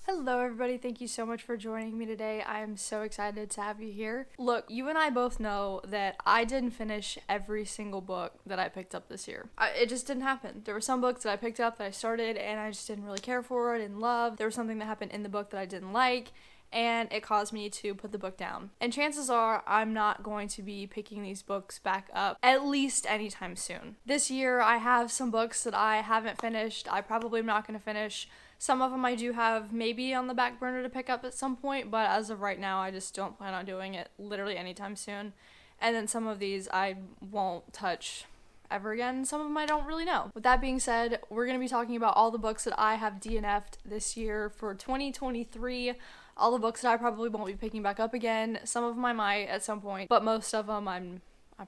Hello everybody, thank you so much for joining me today. I am so excited to have you here. Look, you and I both know that I didn't finish every single book that I picked up this year. It just didn't happen. There were some books that I picked up that I started and I just didn't really care for, I didn't love. There was something that happened in the book that I didn't like, and it caused me to put the book down. And chances are I'm not going to be picking these books back up at least anytime soon. This year I have some books that I haven't finished. I probably am not going to finish. Some of them I do have maybe on the back burner to pick up at some point, but as of right now I just don't plan on doing it literally anytime soon. And then some of these I won't touch ever again. Some of them I don't really know. With that being said, we're going to be talking about all the books that I have DNF'd this year for 2023. All the books that I probably won't be picking back up again. Some of them I might at some point, but most of them I'm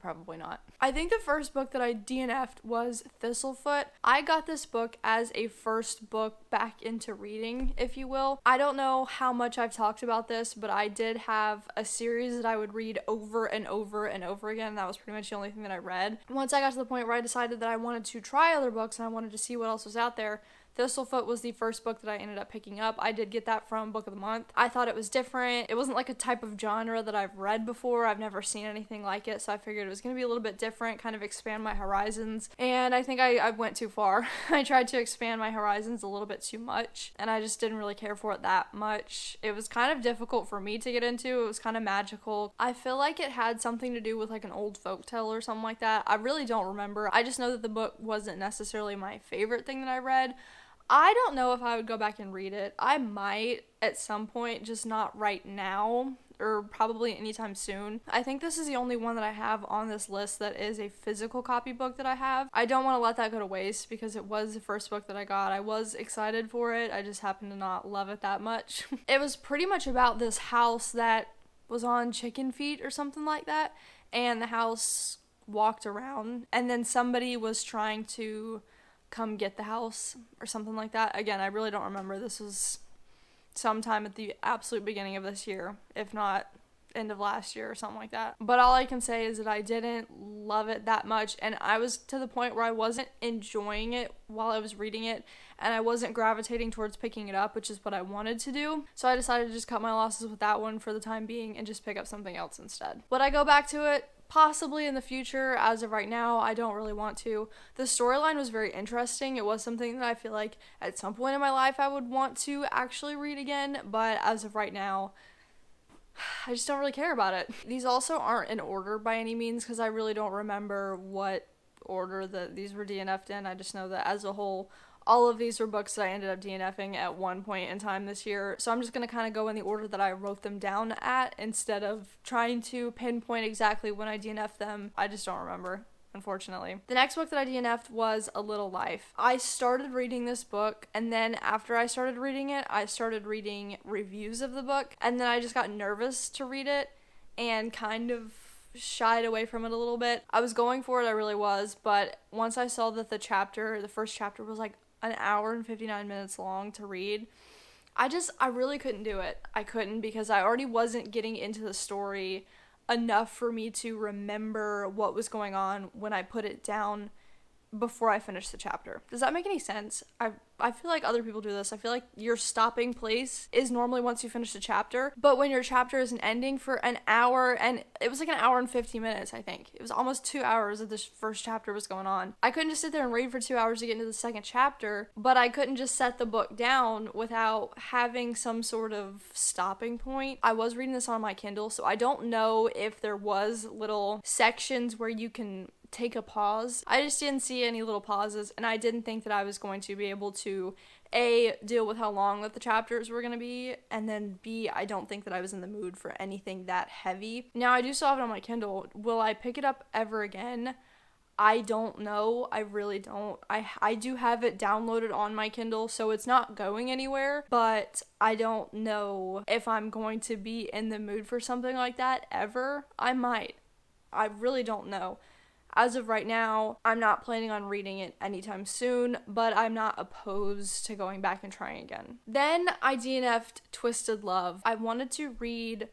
probably not. I think the first book that I DNF'd was Thistlefoot. I got this book as a first book back into reading, if you will. I don't know how much I've talked about this, but I did have a series that I would read over and over and over again. That was pretty much the only thing that I read. Once I got to the point where I decided that I wanted to try other books and I wanted to see what else was out there, Thistlefoot was the first book that I ended up picking up. I did get that from Book of the Month. I thought it was different. It wasn't like a type of genre that I've read before. I've never seen anything like it, so I figured it was going to be a little bit different, kind of expand my horizons. And I think I went too far. I tried to expand my horizons a little bit too much, and I just didn't really care for it that much. It was kind of difficult for me to get into. It was kind of magical. I feel like it had something to do with like an old folktale or something like that. I really don't remember. I just know that the book wasn't necessarily my favorite thing that I read. I don't know if I would go back and read it. I might at some point, just not right now, or probably anytime soon. I think this is the only one that I have on this list that is a physical copybook that I have. I don't want to let that go to waste because it was the first book that I got. I was excited for it. I just happened to not love it that much. It was pretty much about this house that was on chicken feet or something like that, and the house walked around, and then somebody was trying to come get the house or something like that. Again, I really don't remember. This was sometime at the absolute beginning of this year, if not end of last year or something like that. But all I can say is that I didn't love it that much, and I was to the point where I wasn't enjoying it while I was reading it, and I wasn't gravitating towards picking it up, which is what I wanted to do. So I decided to just cut my losses with that one for the time being and just pick up something else instead. Would I go back to it? Possibly in the future. As of right now, I don't really want to. The storyline was very interesting. It was something that I feel like at some point in my life I would want to actually read again, but as of right now, I just don't really care about it. These also aren't in order by any means because I really don't remember what order that these were DNF'd in. I just know that as a whole, all of these were books that I ended up DNFing at one point in time this year, so I'm just going to kind of go in the order that I wrote them down at instead of trying to pinpoint exactly when I DNF'd them. I just don't remember, unfortunately. The next book that I DNF'd was A Little Life. I started reading this book, and then after I started reading it, I started reading reviews of the book, and then I just got nervous to read it and kind of shied away from it a little bit. I was going for it, I really was, but once I saw that the first chapter was like an hour and 59 minutes long to read, I really couldn't do it. I couldn't because I already wasn't getting into the story enough for me to remember what was going on when I put it down before I finished the chapter. Does that make any sense? I feel like other people do this. I feel like your stopping place is normally once you finish the chapter, but when your chapter isn't ending for an hour, and it was like an hour and 50 minutes, I think. It was almost 2 hours that this first chapter was going on. I couldn't just sit there and read for 2 hours to get into the second chapter, but I couldn't just set the book down without having some sort of stopping point. I was reading this on my Kindle, so I don't know if there was little sections where you can take a pause. I just didn't see any little pauses, and I didn't think that I was going to be able to A, deal with how long that the chapters were going to be, and then B, I don't think that I was in the mood for anything that heavy. Now, I do still have it on my Kindle. Will I pick it up ever again? I don't know. I really don't. I do have it downloaded on my Kindle, so it's not going anywhere, but I don't know if I'm going to be in the mood for something like that ever. I might. I really don't know. As of right now, I'm not planning on reading it anytime soon, but I'm not opposed to going back and trying again. Then I DNF'd Twisted Love. I wanted to read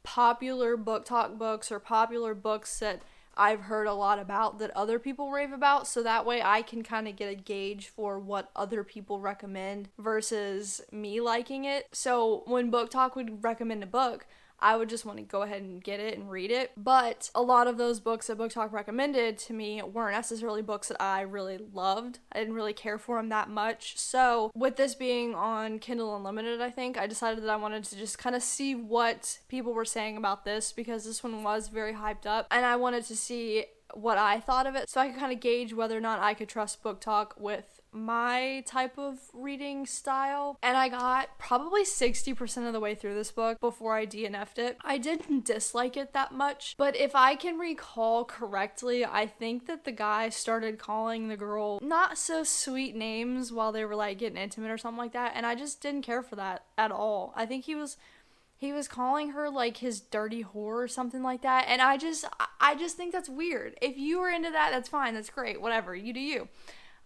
popular book talk books or popular books that I've heard a lot about that other people rave about, so that way I can kind of get a gauge for what other people recommend versus me liking it. So when Book Talk would recommend a book, I would just want to go ahead and get it and read it. But a lot of those books that Book Talk recommended to me weren't necessarily books that I really loved. I didn't really care for them that much. So with this being on Kindle Unlimited, I think, I decided that I wanted to just kind of see what people were saying about this, because this one was very hyped up and I wanted to see what I thought of it so I could kind of gauge whether or not I could trust Book Talk with my type of reading style. And I got probably 60% of the way through this book before I DNF'd it. I didn't dislike it that much, but if I can recall correctly, I think that the guy started calling the girl not so sweet names while they were like getting intimate or something like that, and I just didn't care for that at all. I think he was calling her like his dirty whore or something like that, and I just think that's weird. If you were into that, that's fine, that's great, whatever, you do you.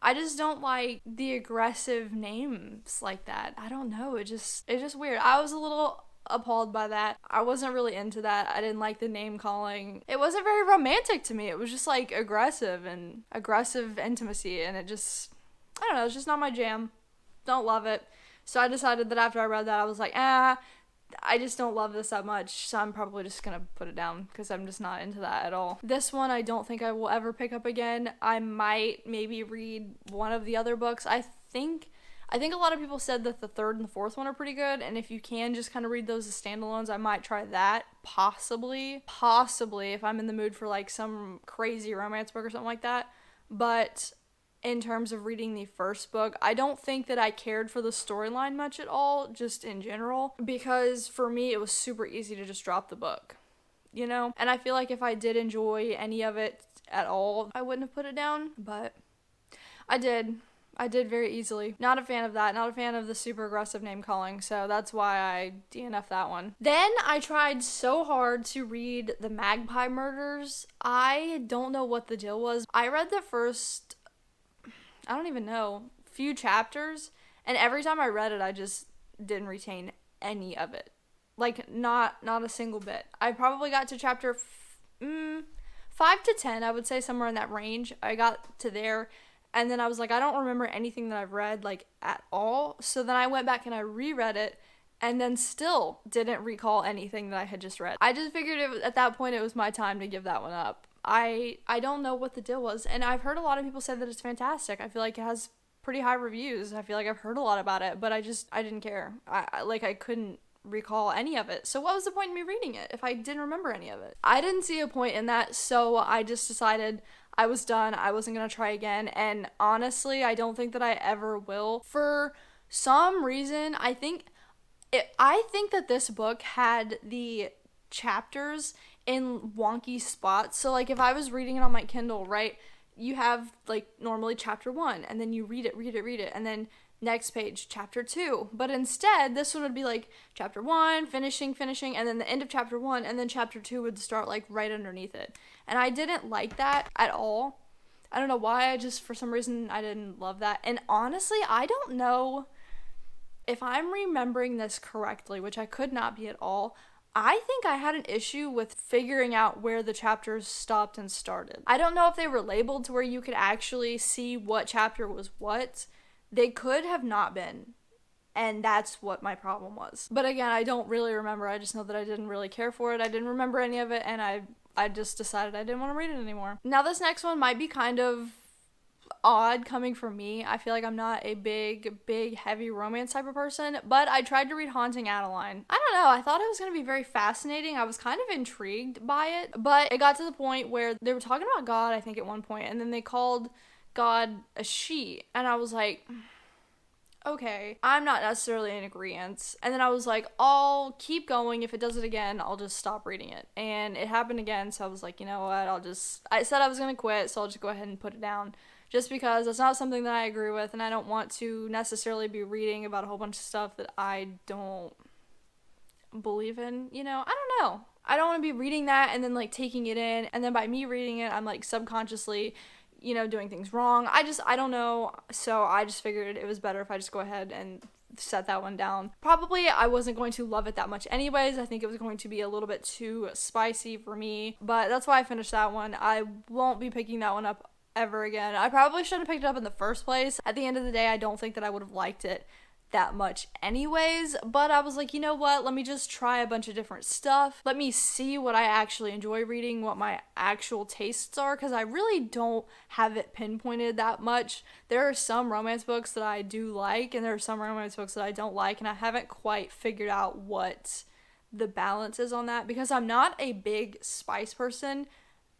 I just don't like the aggressive names like that. I don't know, it's just weird. I was a little appalled by that. I wasn't really into that. I didn't like the name calling. It wasn't very romantic to me. It was just like aggressive intimacy, and it just, I don't know, it's just not my jam. Don't love it. So I decided that after I read that, I was like, I just don't love this that much, so I'm probably just gonna put it down because I'm just not into that at all. This one I don't think I will ever pick up again. I might maybe read one of the other books. I think a lot of people said that the third and the fourth one are pretty good, and if you can just kind of read those as standalones, I might try that. Possibly if I'm in the mood for like some crazy romance book or something like that. But in terms of reading the first book, I don't think that I cared for the storyline much at all, just in general, because for me it was super easy to just drop the book, you know? And I feel like if I did enjoy any of it at all, I wouldn't have put it down, but I did very easily. Not a fan of that, not a fan of the super aggressive name calling, so that's why I DNF'd that one. Then I tried so hard to read The Magpie Murders. I don't know what the deal was. I read the first, I don't even know, few chapters, and every time I read it, I just didn't retain any of it. Like, not a single bit. I probably got to chapter 5 to 10, I would say, somewhere in that range. I got to there, and then I was like, I don't remember anything that I've read, like, at all. So then I went back and I reread it, and then still didn't recall anything that I had just read. I just figured at that point it was my time to give that one up. I don't know what the deal was, and I've heard a lot of people say that it's fantastic. I feel like it has pretty high reviews. I feel like I've heard a lot about it, but I didn't care. I couldn't recall any of it. So what was the point in me reading it if I didn't remember any of it? I didn't see a point in that, so I just decided I was done. I wasn't gonna try again, and honestly, I don't think that I ever will. For some reason, I think that this book had the chapters in wonky spots. So like if I was reading it on my Kindle, right, you have like normally chapter 1, and then you read it, and then next page chapter 2. But instead this one would be like chapter 1 finishing, and then the end of chapter 1, and then chapter 2 would start like right underneath it. And I didn't like that at all. I don't know why, for some reason I didn't love that. And honestly, I don't know if I'm remembering this correctly, which I could not be at all. I think I had an issue with figuring out where the chapters stopped and started. I don't know if they were labeled to where you could actually see what chapter was what. They could have not been, and that's what my problem was. But again, I don't really remember. I just know that I didn't really care for it. I didn't remember any of it, and I just decided I didn't want to read it anymore. Now this next one might be kind of odd coming from me. I feel like I'm not a big heavy romance type of person, but I tried to read Haunting Adeline. I don't know, I thought it was going to be very fascinating. I was kind of intrigued by it, but it got to the point where they were talking about God, I think, at one point, and then they called God a she, and I was like, okay, I'm not necessarily in agreement. And then I was like, I'll keep going. If it does it again, I'll just stop reading it. And it happened again, so I was like, you know what, I said I was going to quit, so I'll just go ahead and put it down. Just because it's not something that I agree with, and I don't want to necessarily be reading about a whole bunch of stuff that I don't believe in, you know? I don't know. I don't want to be reading that and then, like, taking it in, and then by me reading it, I'm, like, subconsciously, you know, doing things wrong. I don't know, so I just figured it was better if I just go ahead and set that one down. Probably I wasn't going to love it that much anyways. I think it was going to be a little bit too spicy for me, but that's why I finished that one. I won't be picking that one up ever again. I probably shouldn't have picked it up in the first place. At the end of the day, I don't think that I would have liked it that much anyways, but I was like, you know what, let me just try a bunch of different stuff. Let me see what I actually enjoy reading, what my actual tastes are, because I really don't have it pinpointed that much. There are some romance books that I do like, and there are some romance books that I don't like, and I haven't quite figured out what the balance is on that, because I'm not a big spice person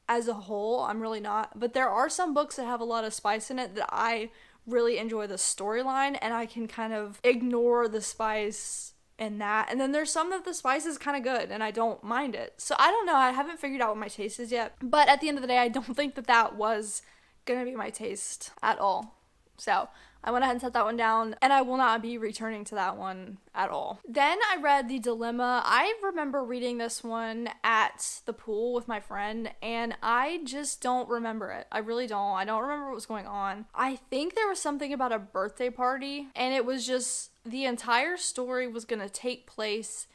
as a whole. I'm really not, but there are some books that have a lot of spice in it that I really enjoy the storyline, and I can kind of ignore the spice in that. And then there's some that the spice is kind of good and I don't mind it. So I don't know, I haven't figured out what my taste is yet, but at the end of the day, I don't think that that was gonna be my taste at all. So I went ahead and set that one down, and I will not be returning to that one at all. Then I read The Dilemma. I remember reading this one at the pool with my friend, and I just don't remember it. I really don't. I don't remember what was going on. I think there was something about a birthday party, and it was just, the entire story was going to take place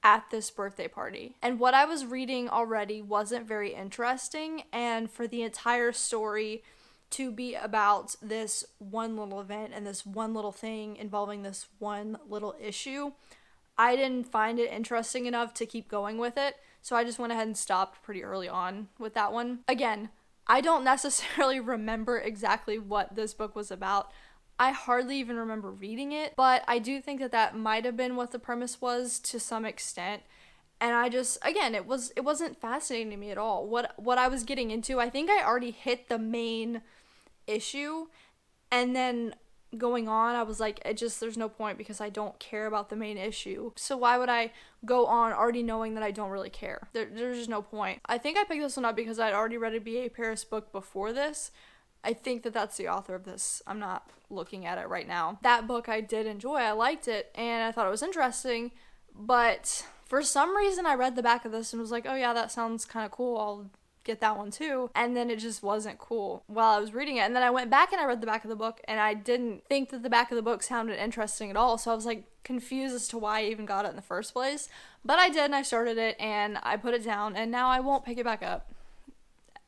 at this birthday party. And what I was reading already wasn't very interesting, and for the entire story to be about this one little event and this one little thing involving this one little issue, I didn't find it interesting enough to keep going with it, so I just went ahead and stopped pretty early on with that one. Again, I don't necessarily remember exactly what this book was about. I hardly even remember reading it, but I do think that that might have been what the premise was to some extent. And I just, again, it wasn't fascinating to me at all. What I was getting into, I think I already hit the main issue, and then going on, I was like, there's no point, because I don't care about the main issue. So why would I go on already knowing that I don't really care? There's just no point. I think I picked this one up because I'd already read a B.A. Paris book before this. I think that that's the author of this. I'm not looking at it right now. That book I did enjoy. I liked it, and I thought it was interesting, but for some reason I read the back of this and was like, oh yeah, that sounds kind of cool, I'll get that one too. And then it just wasn't cool while I was reading it. And then I went back and I read the back of the book, and I didn't think that the back of the book sounded interesting at all. So I was like confused as to why I even got it in the first place. But I did, and I started it, and I put it down, and now I won't pick it back up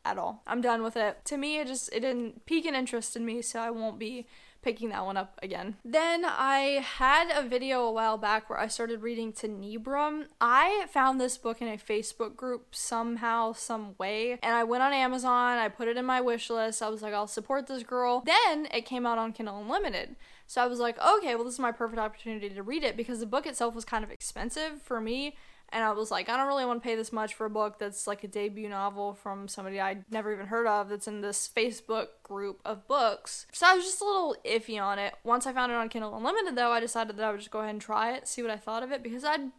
at all. I'm done with it. To me, it didn't pique an interest in me, so I won't be picking that one up again. Then I had a video a while back where I started reading Tenebrum. I found this book in a Facebook group somehow, some way, and I went on Amazon, I put it in my wish list. I was like, I'll support this girl. Then it came out on Kindle Unlimited. So I was like, okay, well, this is my perfect opportunity to read it, because the book itself was kind of expensive for me. And I was like, I don't really want to pay this much for a book that's like a debut novel from somebody I'd never even heard of that's in this Facebook group of books. So I was just a little iffy on it. Once I found it on Kindle Unlimited, though, I decided that I would just go ahead and try it, see what I thought of it, because I'd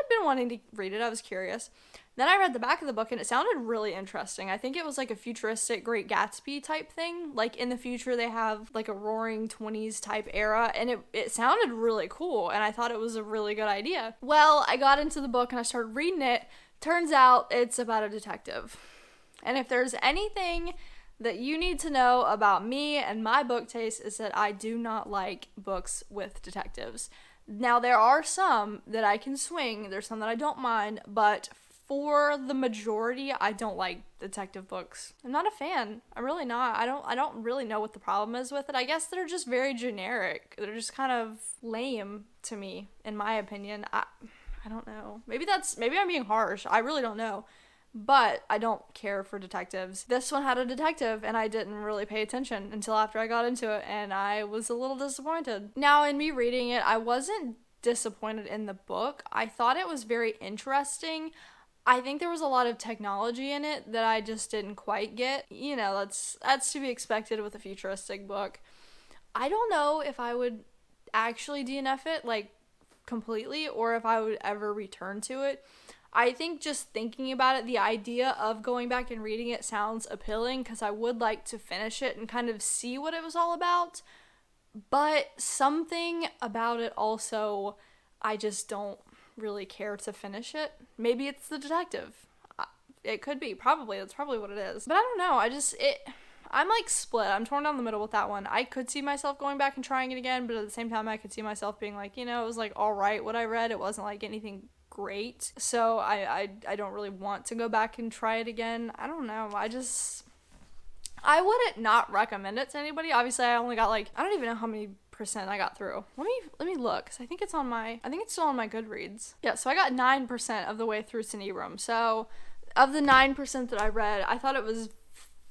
been wanting to read it. I was curious. Then I read the back of the book, and it sounded really interesting. I think it was like a futuristic Great Gatsby type thing. Like in the future, they have like a roaring 20s type era, and it sounded really cool, and I thought it was a really good idea. Well, I got into the book and I started reading it. Turns out it's about a detective. And if there's anything that you need to know about me and my book taste, is that I do not like books with detectives. Now, there are some that I can swing, there's some that I don't mind, but for the majority, I don't like detective books. I'm not a fan. I'm really not. I don't really know what the problem is with it. I guess they're just very generic. They're just kind of lame to me, in my opinion. I don't know. Maybe I'm being harsh. I really don't know. But I don't care for detectives. This one had a detective, and I didn't really pay attention until after I got into it, and I was a little disappointed. Now, in me reading it, I wasn't disappointed in the book. I thought it was very interesting. I think there was a lot of technology in it that I just didn't quite get. You know, that's to be expected with a futuristic book. I don't know if I would actually DNF it, like, completely, or if I would ever return to it. I think just thinking about it, the idea of going back and reading it sounds appealing, because I would like to finish it and kind of see what it was all about. But something about it also, I just don't really care to finish it. Maybe it's the detective. It could be. Probably. That's probably what it is. But I don't know. I'm like split. I'm torn down the middle with that one. I could see myself going back and trying it again, but at the same time I could see myself being like, you know, it was like all right what I read. It wasn't like anything great. So I don't really want to go back and try it again. I don't know. I wouldn't not recommend it to anybody. Obviously, I only got like, I don't even know how many percent I got through. Let me look, because I think it's still on my Goodreads. Yeah, so I got 9% of the way through Sinebrum. So of the 9% that I read, I thought it was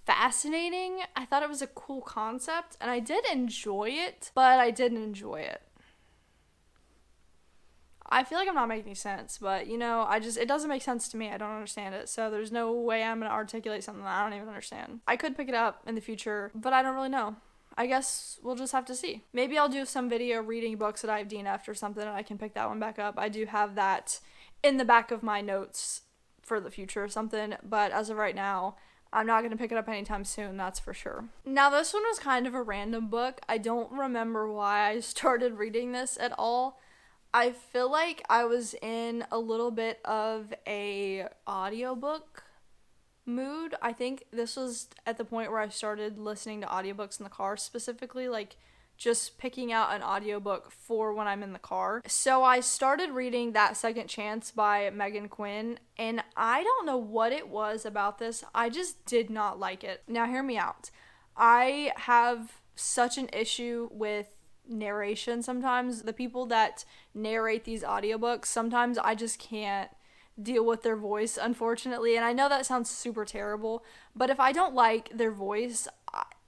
fascinating. I thought it was a cool concept, and I did enjoy it, but I didn't enjoy it. I feel like I'm not making sense, but, you know, it doesn't make sense to me. I don't understand it, so there's no way I'm going to articulate something that I don't even understand. I could pick it up in the future, but I don't really know. I guess we'll just have to see. Maybe I'll do some video reading books that I've DNF'd or something, and I can pick that one back up. I do have that in the back of my notes for the future or something, but as of right now, I'm not going to pick it up anytime soon, that's for sure. Now, this one was kind of a random book. I don't remember why I started reading this at all. I feel like I was in a little bit of a audiobook mood. I think this was at the point where I started listening to audiobooks in the car, specifically like just picking out an audiobook for when I'm in the car. So I started reading That Second Chance by Megan Quinn, and I don't know what it was about this. I just did not like it. Now hear me out. I have such an issue with narration sometimes. The people that narrate these audiobooks, sometimes I just can't deal with their voice, unfortunately. And I know that sounds super terrible, but if I don't like their voice,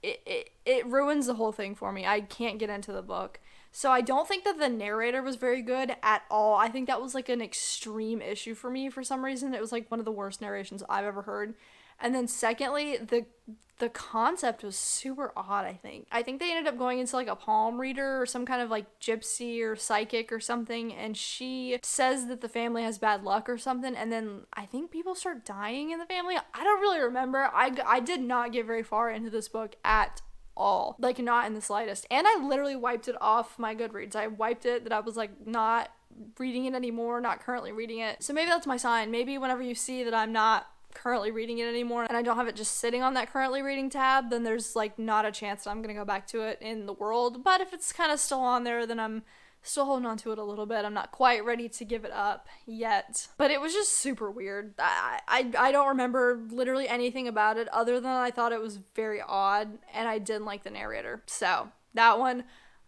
it ruins the whole thing for me. I can't get into the book. So I don't think that the narrator was very good at all. I think that was like an extreme issue for me for some reason. It was like one of the worst narrations I've ever heard. And then secondly, the concept was super odd, I think. I think they ended up going into like a palm reader or some kind of like gypsy or psychic or something, and she says that the family has bad luck or something, and then I think people start dying in the family. I don't really remember. I did not get very far into this book at all. Like, not in the slightest. And I literally wiped it off my Goodreads. I wiped it that I was like not reading it anymore, not currently reading it. So maybe that's my sign. Maybe whenever you see that I'm not currently reading it anymore and I don't have it just sitting on that currently reading tab, then there's like not a chance that I'm gonna go back to it in the world. But if it's kind of still on there, then I'm still holding on to it a little bit. I'm not quite ready to give it up yet. But it was just super weird. I don't remember literally anything about it other than I thought it was very odd and I didn't like the narrator. So that one,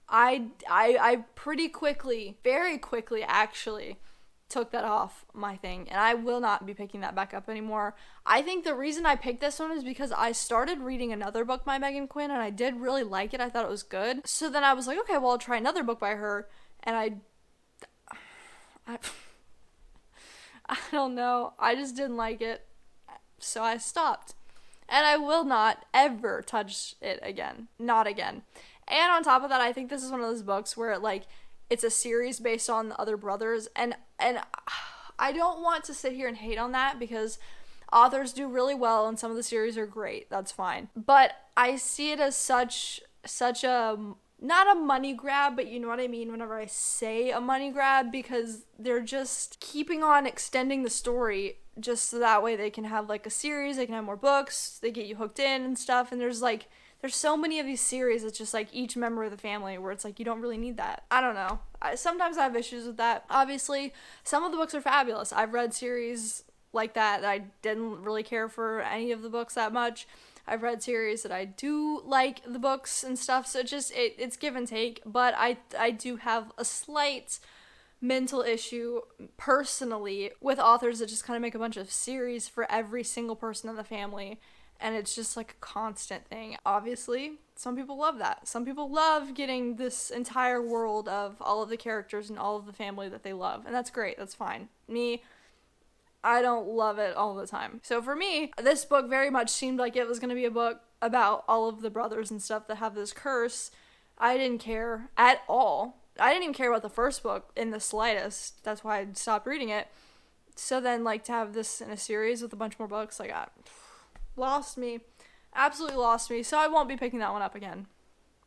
I pretty quickly, very quickly actually, took that off my thing, and I will not be picking that back up anymore. I think the reason I picked this one is because I started reading another book by Megan Quinn, and I did really like it. I thought it was good. So then I was like, okay, well, I'll try another book by her, and I don't know. I just didn't like it, so I stopped. And I will not ever touch it again. Not again. And on top of that, I think this is one of those books where it's a series based on the other brothers, and I don't want to sit here and hate on that because authors do really well and some of the series are great. That's fine. But I see it as such a, not a money grab, but you know what I mean whenever I say a money grab, because they're just keeping on extending the story just so that way they can have like a series, they can have more books, they get you hooked in and stuff, and there's so many of these series, it's just like each member of the family where it's like you don't really need that. I don't know. Sometimes I have issues with that. Obviously, some of the books are fabulous. I've read series like that I didn't really care for any of the books that much. I've read series that I do like the books and stuff, so it's give and take, but I do have a slight mental issue personally with authors that just kind of make a bunch of series for every single person in the family. And it's just like a constant thing. Obviously, some people love that. Some people love getting this entire world of all of the characters and all of the family that they love. And that's great. That's fine. Me, I don't love it all the time. So for me, this book very much seemed like it was going to be a book about all of the brothers and stuff that have this curse. I didn't care at all. I didn't even care about the first book in the slightest. That's why I stopped reading it. So then, to have this in a series with a bunch more books, lost me. Absolutely lost me. So I won't be picking that one up again.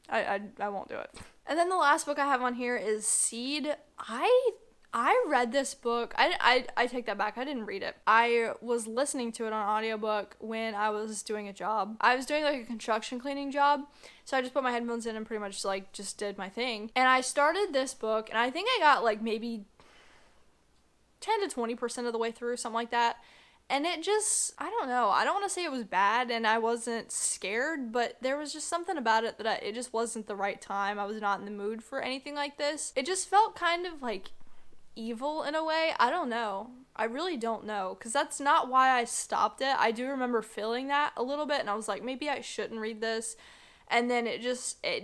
I won't do it. And then the last book I have on here is Seed. I read read this book. I take that back. I didn't read it. I was listening to it on audiobook when I was doing a job. I was doing like a construction cleaning job. So I just put my headphones in and pretty much like just did my thing. And I started this book and I think I got like maybe 10 to 20% of the way through, something like that. And it just, I don't know. I don't want to say it was bad and I wasn't scared, but there was just something about it that it just wasn't the right time. I was not in the mood for anything like this. It just felt kind of like evil in a way. I don't know. I really don't know, because that's not why I stopped it. I do remember feeling that a little bit and I was like, maybe I shouldn't read this. And then it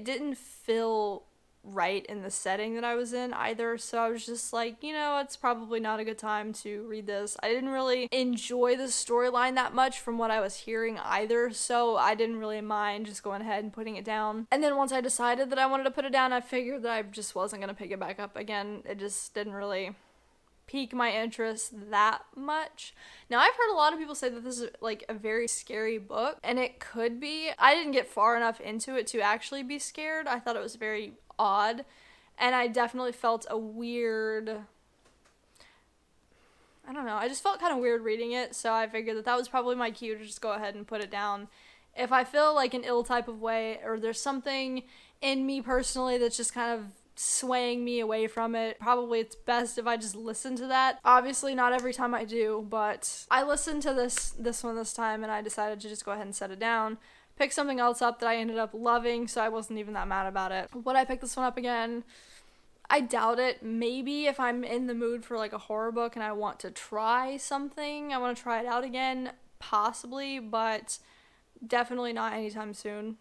didn't feel right in the setting that I was in either, so I was just like, it's probably not a good time to read this. I didn't really enjoy the storyline that much from what I was hearing either, so I didn't really mind just going ahead and putting it down. And then once I decided that I wanted to put it down, I figured that I just wasn't going to pick it back up again. It just didn't really pique my interest that much. Now, I've heard a lot of people say that this is like a very scary book, and it could be. I didn't get far enough into it to actually be scared. I thought it was very odd, and I definitely felt a weird, I don't know, I just felt kind of weird reading it, so I figured that was probably my cue to just go ahead and put it down. If I feel like an ill type of way, or there's something in me personally that's just kind of swaying me away from it, probably it's best if I just listen to that. Obviously not every time I do, but I listened to this one this time and I decided to just go ahead and set it down, pick something else up that I ended up loving, so I wasn't even that mad about it. Would I pick this one up again? I doubt it. Maybe if I'm in the mood for like a horror book and I want to try something, I want to try it out again, possibly, but definitely not anytime soon.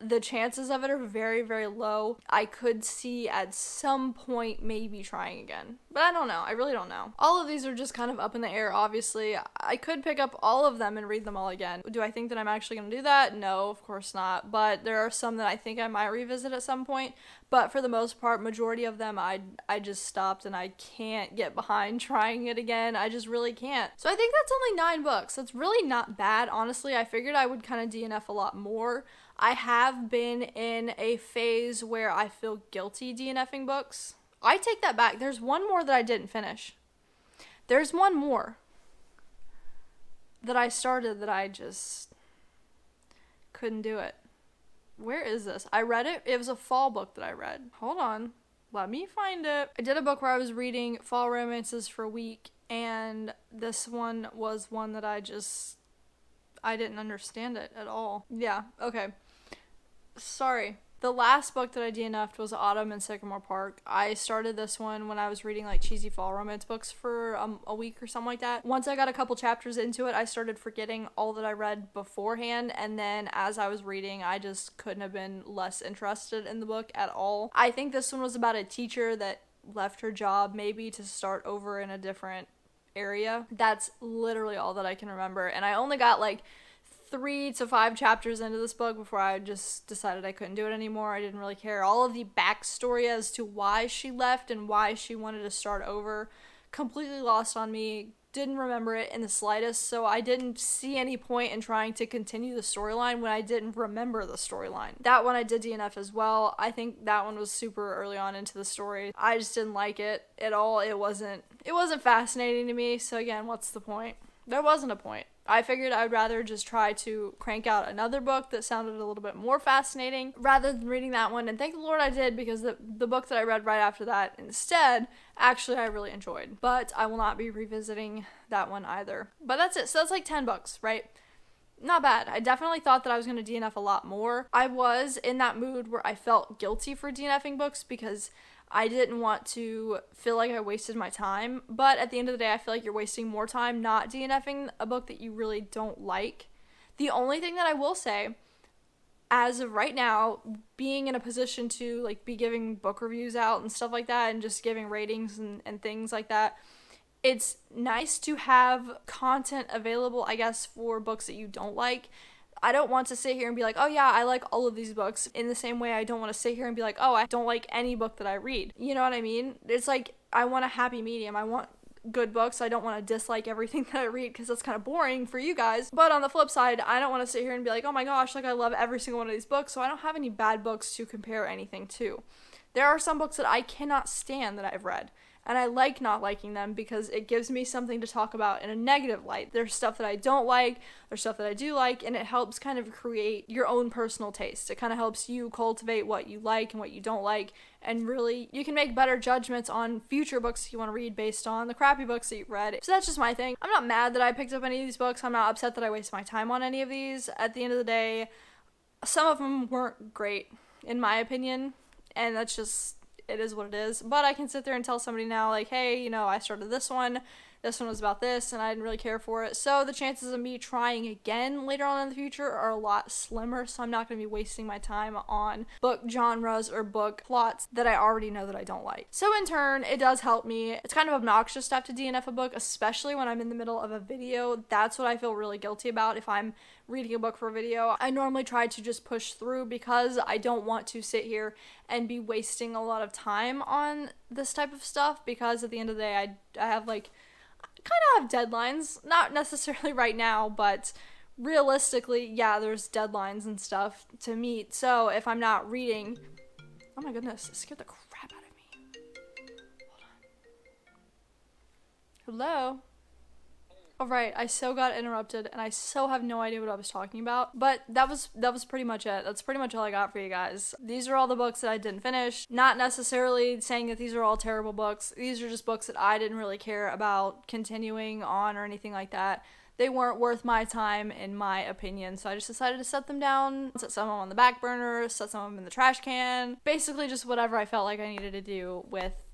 The chances of it are very, very low. I could see at some point maybe trying again, but I don't know. I really don't know. All of these are just kind of up in the air, obviously. I could pick up all of them and read them all again. Do I think that I'm actually going to do that? No, of course not. But there are some that I think I might revisit at some point. But for the most part, majority of them, I just stopped and I can't get behind trying it again. I just really can't. So I think that's only 9 books. That's really not bad, honestly. I figured I would kind of DNF a lot more. I have been in a phase where I feel guilty DNFing books. I take that back. There's one more that I didn't finish. There's one more that I started that I just couldn't do it. Where is this? I read it. It was a fall book that I read. Hold on. Let me find it. I did a book where I was reading fall romances for a week, and this one was one that I didn't understand it at all. Yeah, okay. Sorry. The last book that I DNF'd was Autumn in Sycamore Park. I started this one when I was reading like cheesy fall romance books for a week or something like that. Once I got a couple chapters into it, I started forgetting all that I read beforehand, and then as I was reading, I just couldn't have been less interested in the book at all. I think this one was about a teacher that left her job maybe to start over in a different area. That's literally all that I can remember, and I only got like 3 to 5 chapters into this book before I just decided I couldn't do it anymore. I didn't really care. All of the backstory as to why she left and why she wanted to start over completely lost on me. Didn't remember it in the slightest, so I didn't see any point in trying to continue the storyline when I didn't remember the storyline. That one I did DNF as well. I think that one was super early on into the story. I just didn't like it at all. It wasn't fascinating to me, so again, what's the point? There wasn't a point. I figured I'd rather just try to crank out another book that sounded a little bit more fascinating rather than reading that one. And thank the Lord I did, because the book that I read right after that instead, actually I really enjoyed. But I will not be revisiting that one either. But that's it. So that's like 10 books, right? Not bad. I definitely thought that I was going to DNF a lot more. I was in that mood where I felt guilty for DNFing books because I didn't want to feel like I wasted my time, but at the end of the day, I feel like you're wasting more time not DNFing a book that you really don't like. The only thing that I will say, as of right now, being in a position to like be giving book reviews out and stuff like that, and just giving ratings and things like that, it's nice to have content available, I guess, for books that you don't like. I don't want to sit here and be like, oh yeah, I like all of these books, in the same way I don't want to sit here and be like, oh, I don't like any book that I read. You know what I mean? It's like, I want a happy medium. I want good books. I don't want to dislike everything that I read, because that's kind of boring for you guys. But on the flip side, I don't want to sit here and be like, oh my gosh, like I love every single one of these books, so I don't have any bad books to compare anything to. There are some books that I cannot stand that I've read, and I like not liking them because it gives me something to talk about in a negative light. There's stuff that I don't like, there's stuff that I do like, and it helps kind of create your own personal taste. It kind of helps you cultivate what you like and what you don't like, and really you can make better judgments on future books you want to read based on the crappy books that you've read. So that's just my thing. I'm not mad that I picked up any of these books. I'm not upset that I wasted my time on any of these. At the end of the day, some of them weren't great in my opinion, and that's just, it is what it is. But I can sit there and tell somebody now, like, hey, you know, I started this one was about this, and I didn't really care for it. So the chances of me trying again later on in the future are a lot slimmer, so I'm not going to be wasting my time on book genres or book plots that I already know that I don't like. So in turn, it does help me. It's kind of obnoxious to have to DNF a book, especially when I'm in the middle of a video. That's what I feel really guilty about if I'm reading a book for a video. I normally try to just push through because I don't want to sit here and be wasting a lot of time on this type of stuff, because at the end of the day, I have like, kind of have deadlines, not necessarily right now, but realistically, yeah, there's deadlines and stuff to meet. So if I'm not reading, oh my goodness, it scared the crap out of me. Hold on. Hello? Alright, I so got interrupted, and I so have no idea what I was talking about, but that was pretty much it. That's pretty much all I got for you guys. These are all the books that I didn't finish. Not necessarily saying that these are all terrible books. These are just books that I didn't really care about continuing on or anything like that. They weren't worth my time, in my opinion, so I just decided to set them down, set some of them on the back burner, set some of them in the trash can. Basically just whatever I felt like I needed to do with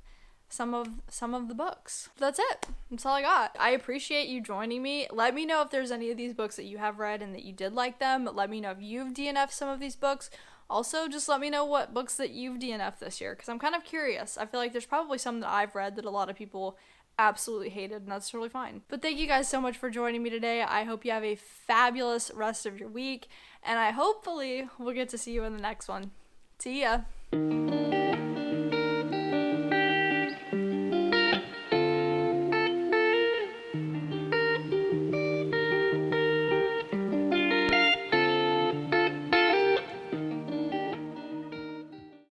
some of the books. That's it. That's all I got. I appreciate you joining me. Let me know if there's any of these books that you have read and that you did like them. Let me know if you've DNF'd some of these books. Also, just let me know what books that you've DNF'd this year, because I'm kind of curious. I feel like there's probably some that I've read that a lot of people absolutely hated, and that's totally fine. But thank you guys so much for joining me today. I hope you have a fabulous rest of your week, and I hopefully will get to see you in the next one. See ya!